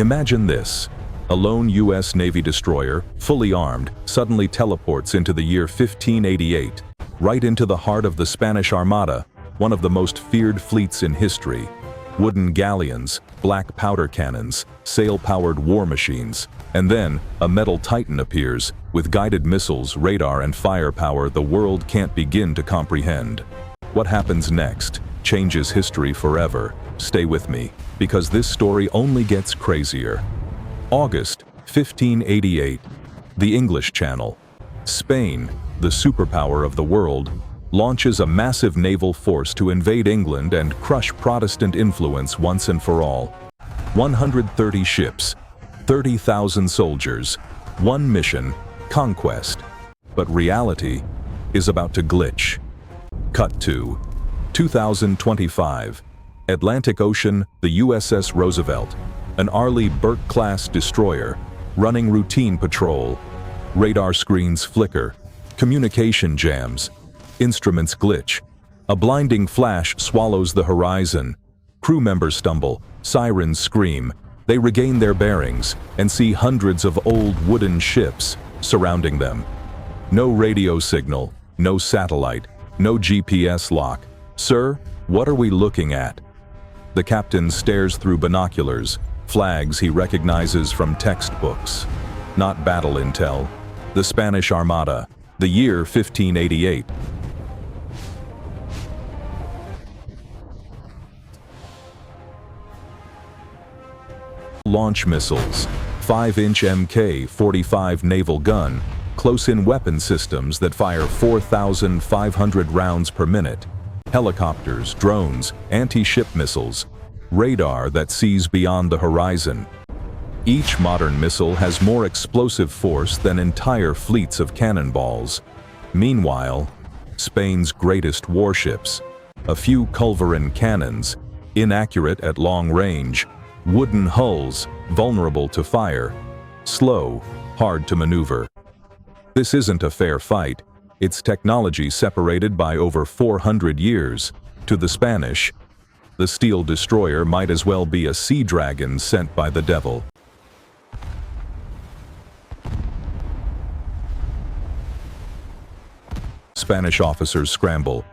Imagine this. A lone U.S. Navy destroyer, fully armed, suddenly teleports into the year 1588, right into the heart of the Spanish Armada, one of the most feared fleets in history. Wooden galleons, black powder cannons, sail-powered war machines, and then a metal titan appears, with guided missiles, radar, and firepower the world can't begin to comprehend. What happens next changes history forever. Stay with me, because this story only gets crazier. August 1588. The English Channel. Spain, the superpower of the world, launches a massive naval force to invade England and crush Protestant influence once and for all. 130 ships, 30,000 soldiers, one mission, conquest. But reality is about to glitch. Cut to 2025. Atlantic Ocean, the USS Roosevelt, an Arleigh Burke-class destroyer, running routine patrol. Radar screens flicker, communication jams, instruments glitch. A blinding flash swallows the horizon. Crew members stumble, sirens scream. They regain their bearings and see hundreds of old wooden ships surrounding them. No radio signal, no satellite, no GPS lock. Sir, what are we looking at? The captain stares through binoculars, flags he recognizes from textbooks. Not battle intel. The Spanish Armada, the year 1588. Launch missiles, 5-inch Mk-45 naval gun, close-in weapon systems that fire 4,500 rounds per minute, helicopters, drones, anti-ship missiles, radar that sees beyond the horizon. Each modern missile has more explosive force than entire fleets of cannonballs. Meanwhile, Spain's greatest warships, a few culverin cannons, inaccurate at long range, wooden hulls, vulnerable to fire, slow, hard to maneuver. This isn't a fair fight. It's technology separated by over 400 years. To the Spanish, the steel destroyer might as well be a sea dragon sent by the devil. Spanish officers scramble.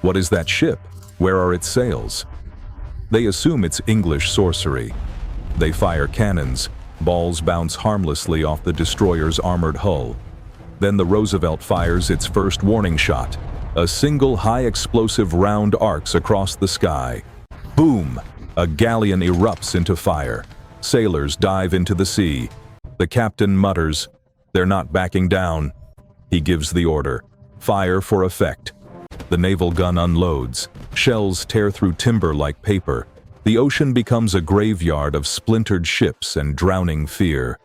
What is that ship? Where are its sails? They assume it's English sorcery. They fire cannons. Balls bounce harmlessly off the destroyer's armored hull. Then the Roosevelt fires its first warning shot. A single high-explosive round arcs across the sky. Boom! A galleon erupts into fire. Sailors dive into the sea. The captain mutters, "They're not backing down." He gives the order. Fire for effect. The naval gun unloads. Shells tear through timber like paper. The ocean becomes a graveyard of splintered ships and drowning fear.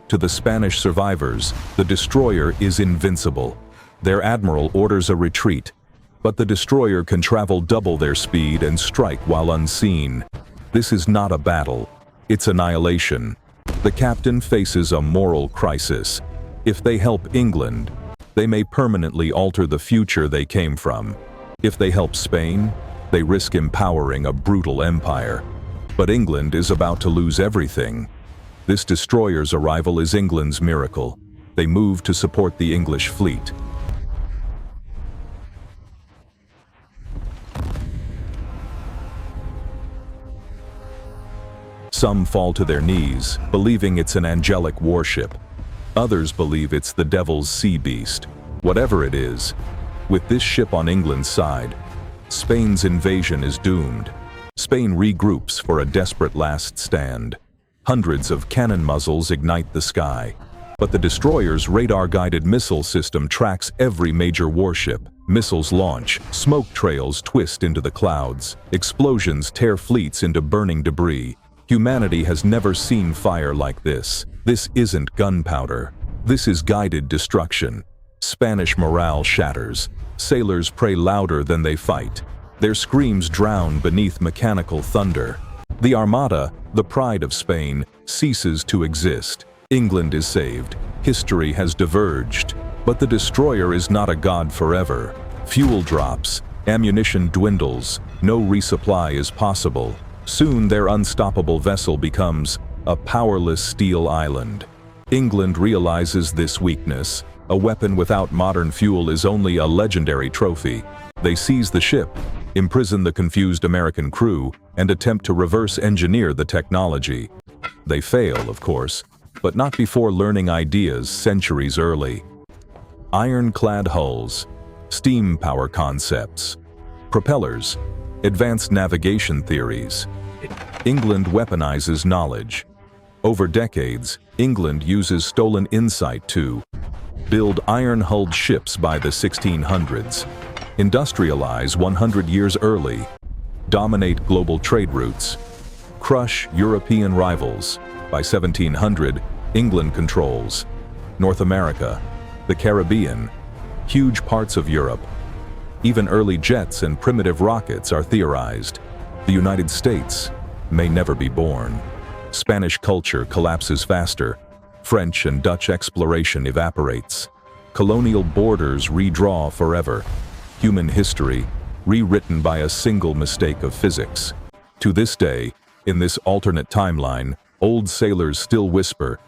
To the Spanish survivors, the destroyer is invincible. Their admiral orders a retreat, but the destroyer can travel double their speed and strike while unseen. This is not a battle. It's annihilation. The captain faces a moral crisis. If they help England, they may permanently alter the future they came from. If they help Spain, they risk empowering a brutal empire. But England is about to lose everything. This destroyer's arrival is England's miracle. They move to support the English fleet. Some fall to their knees, believing it's an angelic warship. Others believe it's the devil's sea beast. Whatever it is, with this ship on England's side, Spain's invasion is doomed. Spain regroups for a desperate last stand. Hundreds of cannon muzzles ignite the sky. But the destroyer's radar-guided missile system tracks every major warship. Missiles launch, smoke trails twist into the clouds, explosions tear fleets into burning debris. Humanity has never seen fire like this. This isn't gunpowder. This is guided destruction. Spanish morale shatters. Sailors pray louder than they fight. Their screams drown beneath mechanical thunder. The Armada, the pride of Spain, ceases to exist. England is saved. History has diverged. But the destroyer is not a god forever. Fuel drops. Ammunition dwindles. No resupply is possible. Soon their unstoppable vessel becomes a powerless steel island. England realizes this weakness. A weapon without modern fuel is only a legendary trophy. They seize the ship, imprison the confused American crew, and attempt to reverse engineer the technology. They fail, of course, but not before learning ideas centuries early. Ironclad hulls, steam power concepts, propellers, advanced navigation theories. England weaponizes knowledge. Over decades, England uses stolen insight to build iron-hulled ships by the 1600s, industrialize 100 years early, dominate global trade routes, crush European rivals. By 1700, England controls North America, the Caribbean, huge parts of Europe. Even early jets and primitive rockets are theorized. The United States may never be born. Spanish culture collapses faster. French and Dutch exploration evaporates. Colonial borders redraw forever. Human history rewritten by a single mistake of physics. To this day, in this alternate timeline, old sailors still whisper,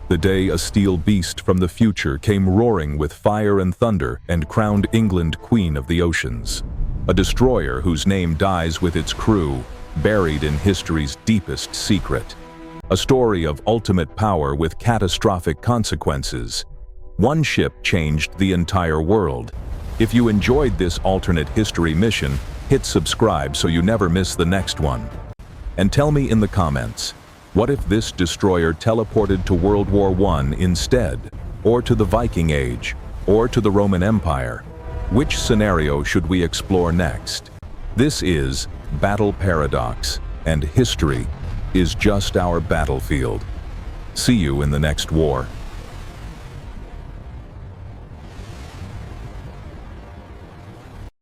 the day a steel beast from the future came roaring with fire and thunder and crowned England queen of the oceans. A destroyer whose name dies with its crew, buried in history's deepest secret. A story of ultimate power with catastrophic consequences. One ship changed the entire world. If you enjoyed this alternate history mission, hit subscribe so you never miss the next one. And tell me in the comments, what if this destroyer teleported to World War I instead, or to the Viking Age, or to the Roman Empire? Which scenario should we explore next? This is Battle Paradox, and history is just our battlefield. See you in the next war.